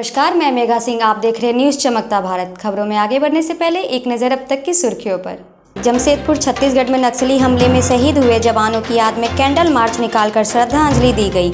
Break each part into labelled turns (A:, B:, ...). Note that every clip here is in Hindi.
A: नमस्कार, मैं मेघा सिंह। आप देख रहे हैं न्यूज़ चमकता भारत। खबरों में आगे बढ़ने से पहले एक नज़र अब तक की सुर्खियों पर। जमशेदपुर छत्तीसगढ़ में नक्सली हमले में शहीद हुए जवानों की याद में कैंडल मार्च निकालकर श्रद्धांजलि दी गई।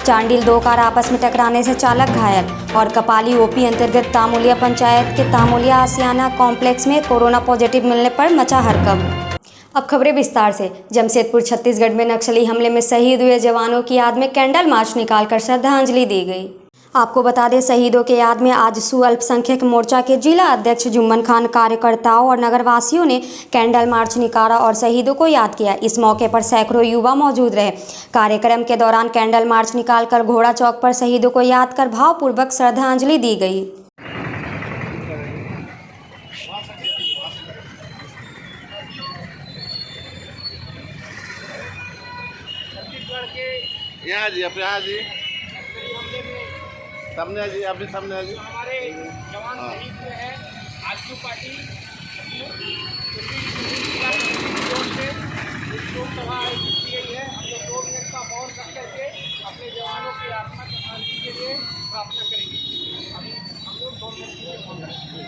A: चांडिल 2 कार आपस में टकराने से चालक घायल। और कपाली ओपी अंतर्गत तामुलिया पंचायत के तामुलिया आसियाना कॉम्प्लेक्स में कोरोना पॉजिटिव मिलने पर मचा हड़कंप। अब खबरें विस्तार से। जमशेदपुर छत्तीसगढ़ में नक्सली हमले में शहीद हुए जवानों की याद में कैंडल मार्च निकालकर श्रद्धांजलि दी गई। आपको बता दें, शहीदों के याद में आज सू अल्पसंख्यक मोर्चा के जिला अध्यक्ष जुम्मन खान, कार्यकर्ताओं और नगरवासियों ने कैंडल मार्च निकाला और शहीदों को याद किया। इस मौके पर सैकड़ों युवा मौजूद रहे। कार्यक्रम के दौरान कैंडल मार्च निकालकर घोड़ा चौक पर शहीदों को याद कर भावपूर्वक श्रद्धांजलि दी गई।
B: यहाँ जी, अपने यहाँ जी, सामने आ जी, आप भी सामने आ जी।
C: हमारे जवान शहीद हुए हैं। आजसू पार्टी शोक सभा की गई है। हम लोग 2 मिनट का मौन रख करके अपने जवानों की आत्मा की शांति के लिए प्रार्थना करेंगे। अभी हम लोग 2 मिनट के लिए मौन रखेंगे।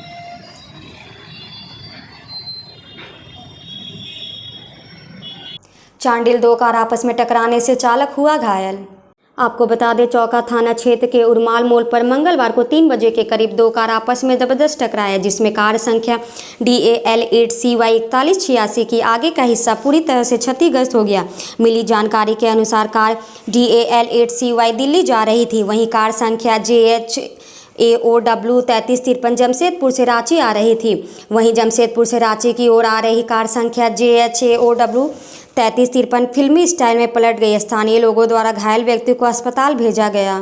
A: चांडिल 2 कार आपस में टकराने से चालक हुआ घायल। आपको बता दें, चौका थाना क्षेत्र के उरमाल मोड़ पर मंगलवार को 3 बजे के करीब 2 कार आपस में जबरदस्त टकराया, जिसमें कार संख्या DAL 8CY 4186 की आगे का हिस्सा पूरी तरह से क्षतिग्रस्त हो गया। मिली जानकारी के अनुसार कार DAL 8CY दिल्ली जा रही थी, वहीं कार संख्या JHAOW 3353 जमशेदपुर से रांची आ रही थी। वहीं जमशेदपुर से रांची की ओर आ रही कार संख्या JHAOW 3353 फिल्मी स्टाइल में पलट गई। स्थानीय लोगों द्वारा घायल व्यक्ति को अस्पताल भेजा गया।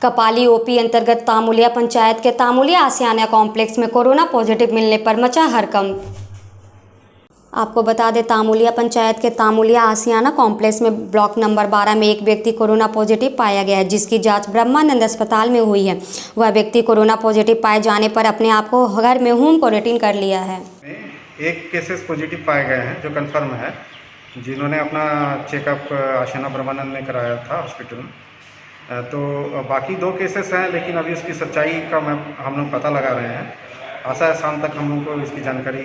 A: कपाली ओपी अंतर्गत तामुलिया पंचायत के तामुलिया आसियाना कॉम्प्लेक्स में कोरोना पॉजिटिव मिलने पर मचा हड़कंप। आपको बता दें, तामुलिया पंचायत के तामुलिया आसियाना कॉम्प्लेक्स में ब्लॉक नंबर 12 में एक व्यक्ति कोरोना पॉजिटिव पाया गया है, जिसकी जांच ब्रह्मानंद अस्पताल में हुई है। वह व्यक्ति कोरोना पॉजिटिव पाए जाने पर अपने आप को घर में होम क्वारंटीन कर लिया है।
D: एक केसेस पॉजिटिव पाए गए हैं जो कंफर्म है, जिन्होंने अपना चेकअप आशियाना ब्रह्मानंद में कराया था हॉस्पिटल में। तो बाकी 2 केसेस हैं, लेकिन अभी उसकी सच्चाई का हम लोग पता लगा रहे हैं। आशा है शाम तक हम लोग को इसकी जानकारी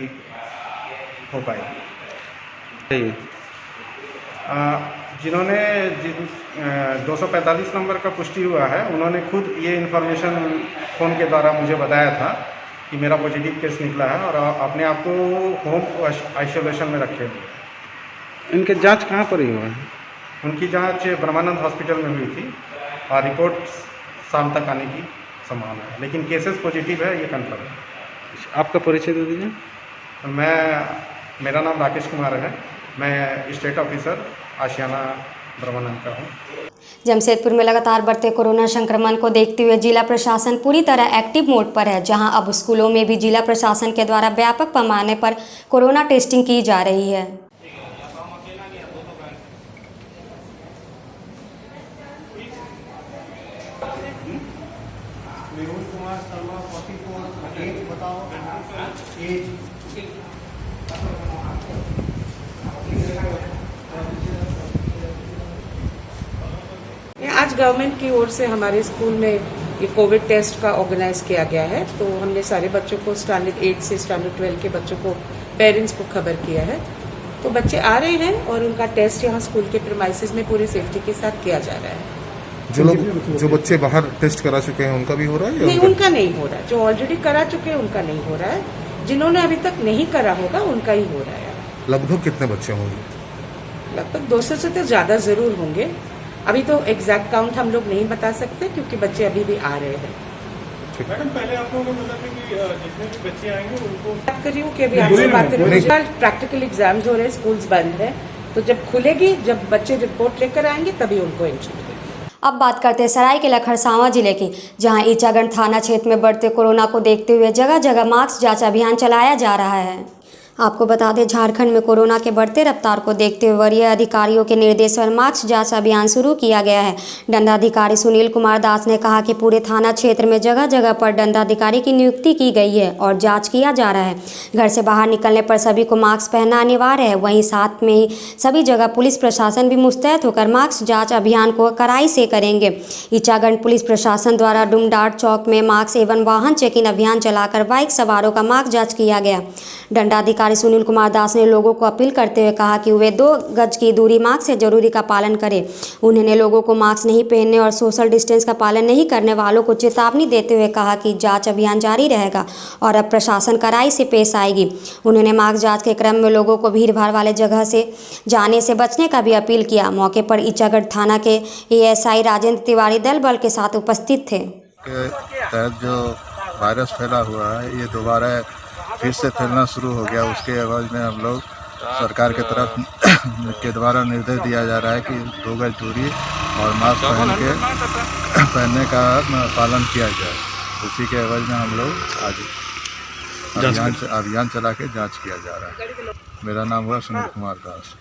D: हो पाएगी। जिन्होंने 245 नंबर का पुष्टि हुआ है, उन्होंने खुद ये इन्फॉर्मेशन फ़ोन के द्वारा मुझे बताया था कि मेरा पॉजिटिव केस निकला है और अपने आप को होम आइसोलेशन में रखे हुए।
B: इनके जांच कहाँ पर ही हुआ है?
D: उनकी जांच ब्रह्मानंद हॉस्पिटल में हुई थी और रिपोर्ट शाम तक आने की संभावना है, लेकिन केसेस पॉजिटिव है, ये कंफर्म है।
B: आपका परिचय दे दीजिए।
D: मेरा नाम राकेश कुमार है। मैं स्टेट ऑफिसर आशियाना ब्रह्मानंद का हूँ।
A: जमशेदपुर में लगातार बढ़ते कोरोना संक्रमण को देखते हुए जिला प्रशासन पूरी तरह एक्टिव मोड पर है, जहां अब स्कूलों में भी जिला प्रशासन के द्वारा व्यापक पैमाने पर कोरोना टेस्टिंग की जा रही है।
E: आज गवर्नमेंट की ओर से हमारे स्कूल में ये कोविड टेस्ट का ऑर्गेनाइज किया गया है। तो हमने सारे बच्चों को स्टैंडर्ड 8 से स्टैंडर्ड 12 के बच्चों को, पेरेंट्स को खबर किया है। तो बच्चे आ रहे हैं और उनका टेस्ट यहाँ स्कूल के प्रीमाइसेस में पूरी सेफ्टी के साथ किया जा रहा है।
F: जो बच्चे बाहर टेस्ट करा चुके हैं उनका भी हो रहा है?
E: नहीं, उनका नहीं हो रहा है। जो ऑलरेडी करा चुके हैं उनका नहीं हो रहा है। जिन्होंने अभी तक नहीं करा होगा उनका ही हो रहा है। लगभग
F: कितने बच्चे होंगे?
E: लगभग 200 से तो ज़्यादा ज़रूर होंगे। अभी तो एग्जैक्ट काउंट हम लोग नहीं बता सकते क्योंकि बच्चे अभी भी आ रहे हैं।
C: मैडम, पहले आप लोगों को मतलब कि जितने भी बच्चे आएंगे उनको
E: बात कर रही हूँ कि अभी आपसे बात कर रही हूँ। प्रैक्टिकल एग्जाम्स हो रहे हैं, स्कूल्स बंद है, तो जब खुलेगी, जब बच्चे रिपोर्ट लेकर आएंगे तभी उनको एंट्री मिलेगी।
A: अब बात करते हैं सरायकेला खरसावां जिले की, जहां ईचागढ़ थाना क्षेत्र में बढ़ते कोरोना को देखते हुए जगह जगह मास्क जांच अभियान चलाया जा रहा है। आपको बता दें, झारखंड में कोरोना के बढ़ते रफ्तार को देखते हुए वरीय अधिकारियों के निर्देश पर मास्क जांच अभियान शुरू किया गया है। दंडाधिकारी सुनील कुमार दास ने कहा कि पूरे थाना क्षेत्र में जगह जगह पर दंडाधिकारी की नियुक्ति की गई है और जांच किया जा रहा है। घर से बाहर निकलने पर सभी को मास्क पहनना अनिवार्य है। वहीं साथ में ही सभी जगह पुलिस प्रशासन भी मुस्तैद होकर मास्क जाँच अभियान को कड़ाई से करेंगे। ईचागढ़ पुलिस प्रशासन द्वारा डुमडाट चौक में मास्क एवं वाहन चेकिंग अभियान चलाकर बाइक सवारों का मास्क जाँच किया गया। दंडाधिकारी सुनील कुमार दास ने लोगों को अपील करते हुए कहा कि वे 2 गज की दूरी मास्क से जरूरी का पालन करें। उन्होंने लोगों को मास्क नहीं पहनने और सोशल डिस्टेंस का पालन नहीं करने वालों को चेतावनी देते हुए कहा कि जांच अभियान जारी रहेगा और अब प्रशासन कड़ाई से पेश आएगी। उन्होंने मास्क जांच के क्रम में लोगों को भीड़ भाड़ वाले जगह से जाने से बचने का भी अपील किया। मौके पर ईचागढ़ थाना के ASI राजेंद्र तिवारी दल बल के साथ उपस्थित थे।
G: के तहत जो वायरस फैला हुआ है ये दोबारा फिर से फैलना शुरू हो गया। उसके एवज में हम लोग सरकार के तरफ के द्वारा निर्देश दिया जा रहा है कि 2 गज दूरी और मास्क पहनने का पालन किया जाए। उसी के एवज में हम लोग आज अभियान चला के जांच किया जा रहा है। मेरा नाम हुआ सुनील कुमार दास।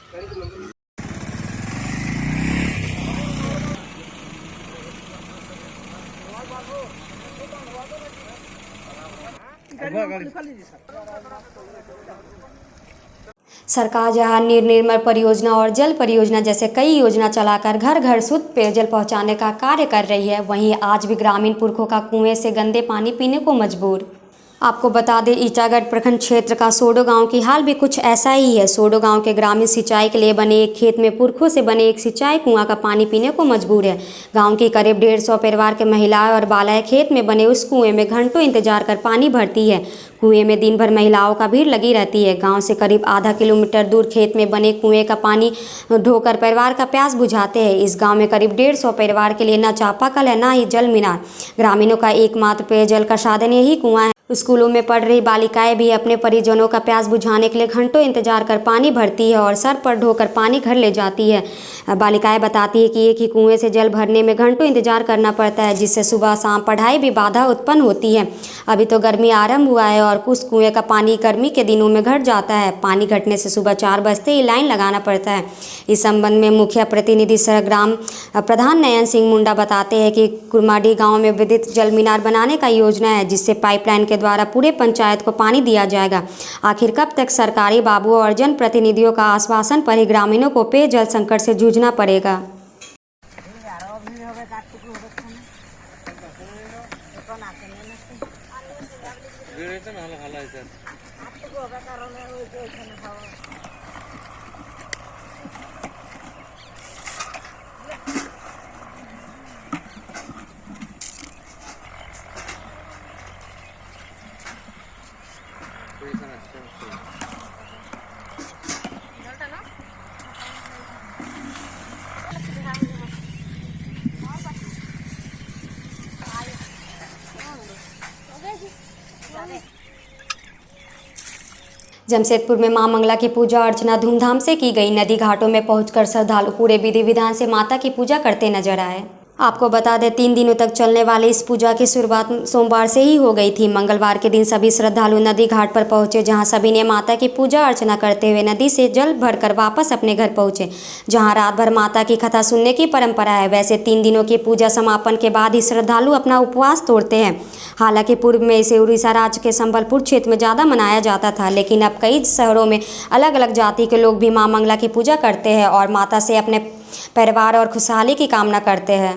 A: सरकार जहां निर्मल परियोजना और जल परियोजना जैसे कई योजना चलाकर घर घर शुद्ध पेयजल पहुंचाने का कार्य कर रही है, वहीं आज भी ग्रामीण पुरखों का कुएं से गंदे पानी पीने को मजबूर। आपको बता दें, ईचागढ़ प्रखंड क्षेत्र का सोडो गांव की हाल भी कुछ ऐसा ही है। सोडो गांव के ग्रामीण सिंचाई के लिए बने एक खेत में पुरखों से बने एक सिंचाई कुआं का पानी पीने को मजबूर है। गांव की करीब 150 परिवार के महिलाएं और बालाएं खेत में बने उस कुएं में घंटों इंतजार कर पानी भरती है। कुएं में दिन भर महिलाओं का भीड़ लगी रहती है। गांव से करीब आधा किलोमीटर दूर खेत में बने कुएं का पानी ढोकर परिवार का प्यास बुझाते हैं। इस गाँव में करीब 150 परिवार के लिए न चापाकल है, न ही जल मीनार। ग्रामीणों का एकमात्र पेयजल का साधन यही कुआं है। स्कूलों में पढ़ रही बालिकाएं भी अपने परिजनों का प्यास बुझाने के लिए घंटों इंतजार कर पानी भरती है और सर पर ढोकर पानी घर ले जाती है। बालिकाएं बताती है कि एक ही कुएं से जल भरने में घंटों इंतजार करना पड़ता है, जिससे सुबह शाम पढ़ाई भी बाधा उत्पन्न होती है। अभी तो गर्मी आरंभ हुआ है और कुछ कुएं का पानी गर्मी के दिनों में घट जाता है। पानी घटने से सुबह 4 बजते ही लाइन लगाना पड़ता है। इस संबंध में मुखिया प्रतिनिधि सह ग्राम प्रधान नयन सिंह मुंडा बताते हैं कि कुरमाडी गाँव में विद्युत जल मीनार बनाने का योजना है, जिससे पाइपलाइन के द्वारा पूरे पंचायत को पानी दिया जाएगा। आखिर कब तक सरकारी बाबुओं और जनप्रतिनिधियों का आश्वासन पर ही ग्रामीणों को पेयजल संकट से जूझना पड़ेगा। जमशेदपुर में मां मंगला की पूजा अर्चना धूमधाम से की गई। नदी घाटों में पहुंचकर श्रद्धालु पूरे विधि विधान से माता की पूजा करते नजर आए। आपको बता दें, 3 दिनों तक चलने वाले इस पूजा की शुरुआत सोमवार से ही हो गई थी। मंगलवार के दिन सभी श्रद्धालु नदी घाट पर पहुंचे, जहां सभी ने माता की पूजा अर्चना करते हुए नदी से जल भरकर वापस अपने घर पहुंचे, जहां रात भर माता की कथा सुनने की परंपरा है। वैसे 3 दिनों की पूजा समापन के बाद ही श्रद्धालु अपना उपवास तोड़ते हैं। हालांकि पूर्व में इसे उड़ीसा राज्य के संबलपुर क्षेत्र में ज़्यादा मनाया जाता था, लेकिन अब कई शहरों में अलग अलग जाति के लोग भी मां मंगला की पूजा करते हैं और माता से अपने परिवार और खुशहाली की कामना करते हैं।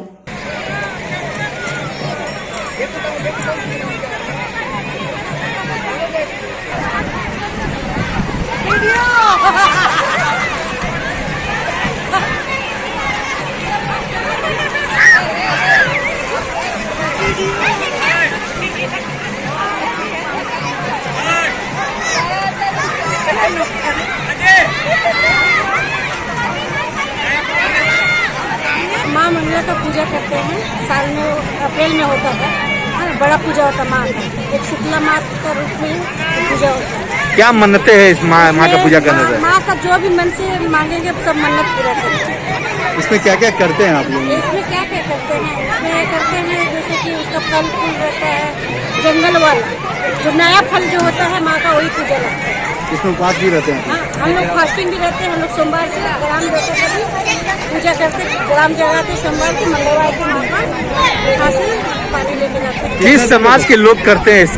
H: माँ मंगला का पूजा करते हैं। साल में अप्रैल में होता है, बड़ा पूजा होता है। माँ एक शुक्ला माँ का रूप में पूजा होता है।
B: क्या मन्नतें हैं इस माँ का पूजा करने से?
H: माँ का जो भी मन से मांगेंगे सब मन्नत पूरा करते हैं।
B: इसमें क्या क्या करते हैं आप लोग?
H: इसमें क्या क्या करते हैं? इसमें करते हैं जैसे कि उसका फल फूल रहता है, जंगल वाला जो नया फल जो होता है माँ का, वही पूजा लगता है।
B: इसमें उपवास भी रहते हैं?
H: हाँ, हम लोग फास्टिंग भी रहते हैं। हम लोग सोमवार से ग्राम देवता का भी पूजा करते, ग्राम जगाते सोमवार के, मंगलवार को यहाँ से पानी लेके जाते हैं।
B: किस समाज के लोग करते हैं इस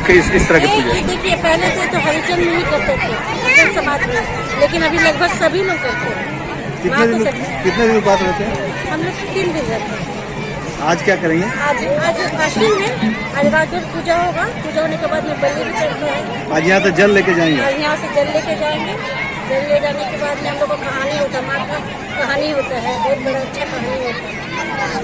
B: तरह की पूजा?
H: देखिए, पहले से तो हरिजन में ही करते थे, हरिजन समाज में, लेकिन अभी लगभग सभी लोग करते हैं।
B: कितने दिन उपवास रहते हैं?
H: हम लोग 3 दिन रहते हैं।
B: आज क्या करेंगे?
H: आज फास्टिंग है। आज रात में पूजा होगा, पूजा होने के बाद में बलि भी चढ़ते हैं।
B: आज यहाँ से जल लेके जाएंगे?
H: आज यहाँ से जल लेके जाएंगे। जल ले जाने के बाद में हम लोग को कहानी होता है, माँ का कहानी होता है, बहुत बड़ा अच्छा कहानी होता है,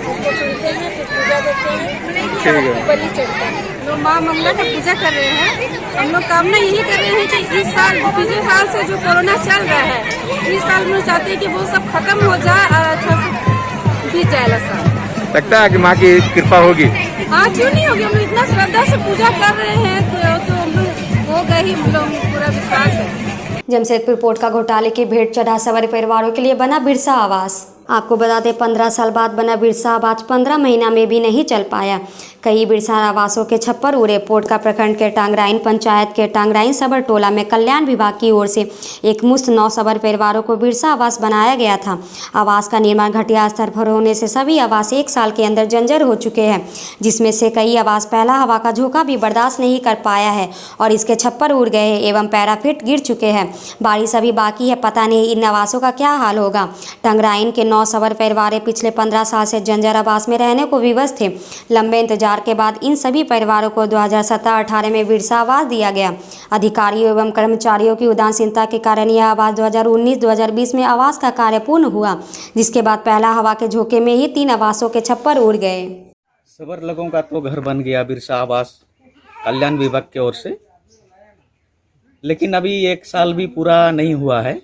H: उसको सुनते हैं, फिर पूजा देते हैं, फिर बलि चढ़ता है। लोग माँ मंगला का पूजा कर रहे हैं। हम लोग कामना यही कर रहे हैं कि इस साल, पिछले साल से जो कोरोना चल रहा है, इस साल में चाहते हैं कि वो सब खत्म हो जाए और अच्छा से बीत जाए साल।
B: लगता है कि माँ की कृपा होगी?
H: हाँ, क्यों नहीं होगी। हम लोग इतना श्रद्धा से पूजा कर रहे हैं तो हम लोग हो गए ही, हम लोग पूरा विश्वास है।
A: जमशेदपुर पोर्ट का घोटाले की भेंट चढ़ा सवारी परिवारों के लिए बना बिरसा आवास। आपको बता दें 15 साल बाद बना बिरसा आवास 15 महीना में भी नहीं चल पाया। कई बिरसा आवासों के छप्पर उड़े। पोर्ट का प्रखंड के टांगराइन पंचायत के टांगराइन सबर टोला में कल्याण विभाग की ओर से एक मुश्त 9 सबर परिवारों को बिरसा आवास बनाया गया था। आवास का निर्माण घटिया स्तर पर होने से सभी आवास 1 साल के अंदर जर्जर हो चुके हैं, जिसमें से कई आवास पहला हवा का झोंका भी बर्दाश्त नहीं कर पाया है और इसके छप्पर उड़ गए हैं एवं पैराफिट गिर चुके हैं। बारिश अभी बाकी है, पता नहीं इन आवासों का क्या हाल होगा। टांगराइन के 9 सबर परिवार पिछले 15 साल से जंजर आवास में रहने को विवश थे। लंबे इंतजार के बाद इन सभी परिवारों को 2017-18 में बिरसा आवास दिया गया। अधिकारियों एवं कर्मचारियों की उदासीनता के कारण यह आवास 2019-2020 में आवास का कार्य पूर्ण हुआ, जिसके बाद पहला हवा के झोंके में ही 3 आवासों के छप्पर उड़ गए।
I: सबर लोगों का तो घर बन गया बिरसा आवास कल्याण विभाग की ओर से, लेकिन अभी 1 साल भी पूरा नहीं हुआ है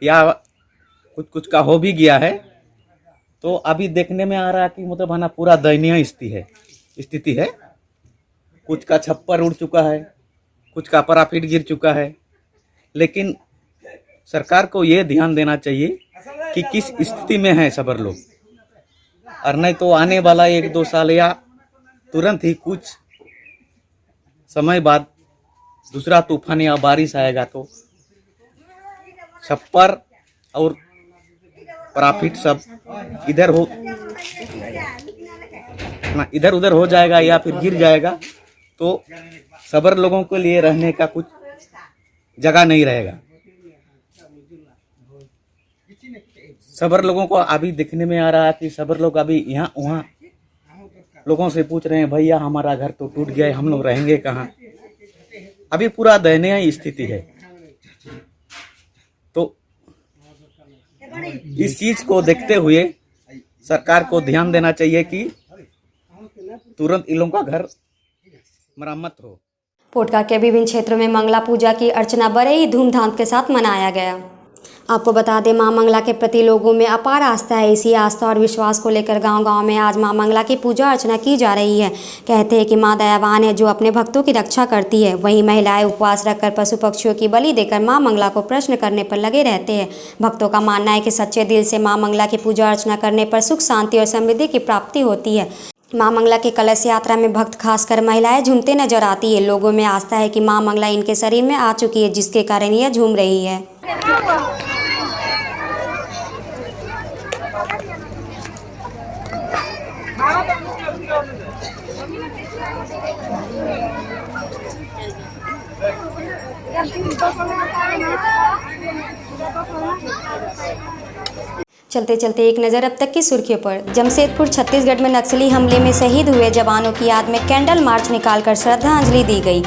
I: या कुछ का हो भी गया है। तो अभी देखने में आ रहा है कि मतलब है ना पूरा दयनीय स्थिति है। कुछ का छप्पर उड़ चुका है, कुछ का पैराफिट गिर चुका है। लेकिन सरकार को ये ध्यान देना चाहिए कि किस स्थिति में है सबर लोग, और नहीं तो आने वाला 1-2 साल या तुरंत ही कुछ समय बाद दूसरा तूफान या बारिश आएगा तो छप्पर और प्रॉफिट सब इधर उधर हो जाएगा या फिर गिर जाएगा, तो सबर लोगों के लिए रहने का कुछ जगह नहीं रहेगा। सबर लोगों को अभी देखने में आ रहा है कि सबर लोग अभी यहाँ वहाँ लोगों से पूछ रहे हैं, भैया हमारा घर तो टूट गया है, हम लोग रहेंगे कहाँ। अभी पूरा दयनीय स्थिति है। तो इस चीज को देखते हुए सरकार को ध्यान देना चाहिए कि तुरंत इन लोगों का घर मरम्मत हो।
A: पोटका के विभिन्न क्षेत्रों में मंगला पूजा की अर्चना बड़े ही धूमधाम के साथ मनाया गया। आपको बता दें, मां मंगला के प्रति लोगों में अपार आस्था है। इसी आस्था और विश्वास को लेकर गांव-गांव में आज मां मंगला की पूजा अर्चना की जा रही है। कहते हैं कि मां दयावान है जो अपने भक्तों की रक्षा करती है। वहीं महिलाएं उपवास रखकर पशु पक्षियों की बलि देकर मां मंगला को प्रश्न करने पर लगे रहते हैं। भक्तों का मानना है कि सच्चे दिल से मां मंगला की पूजा अर्चना करने पर सुख शांति और समृद्धि की प्राप्ति होती है। मां मंगला की कलश यात्रा में भक्त खासकर महिलाएं झूमते नजर आती है। लोगों में आस्था है कि मां मंगला इनके शरीर में आ चुकी है, जिसके कारण यह झूम रही है। चलते चलते एक नज़र अब तक की सुर्खियों पर। जमशेदपुर छत्तीसगढ़ में नक्सली हमले में शहीद हुए जवानों की याद में कैंडल मार्च निकालकर श्रद्धांजलि दी गई।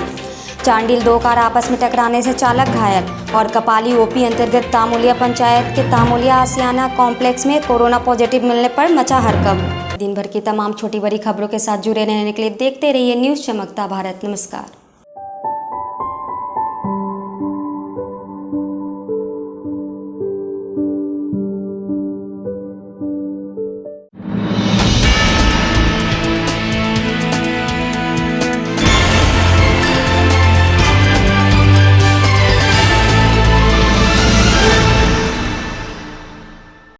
A: चांडिल 2 कार आपस में टकराने से चालक घायल। और कपाली ओपी अंतर्गत तामुलिया पंचायत के तामुलिया आसियाना कॉम्प्लेक्स में कोरोना पॉजिटिव मिलने पर मचा हड़कंप। दिन भर की तमाम छोटी बड़ी खबरों के साथ जुड़े रहने के लिए देखते रहिए न्यूज़ चमकता भारत। नमस्कार।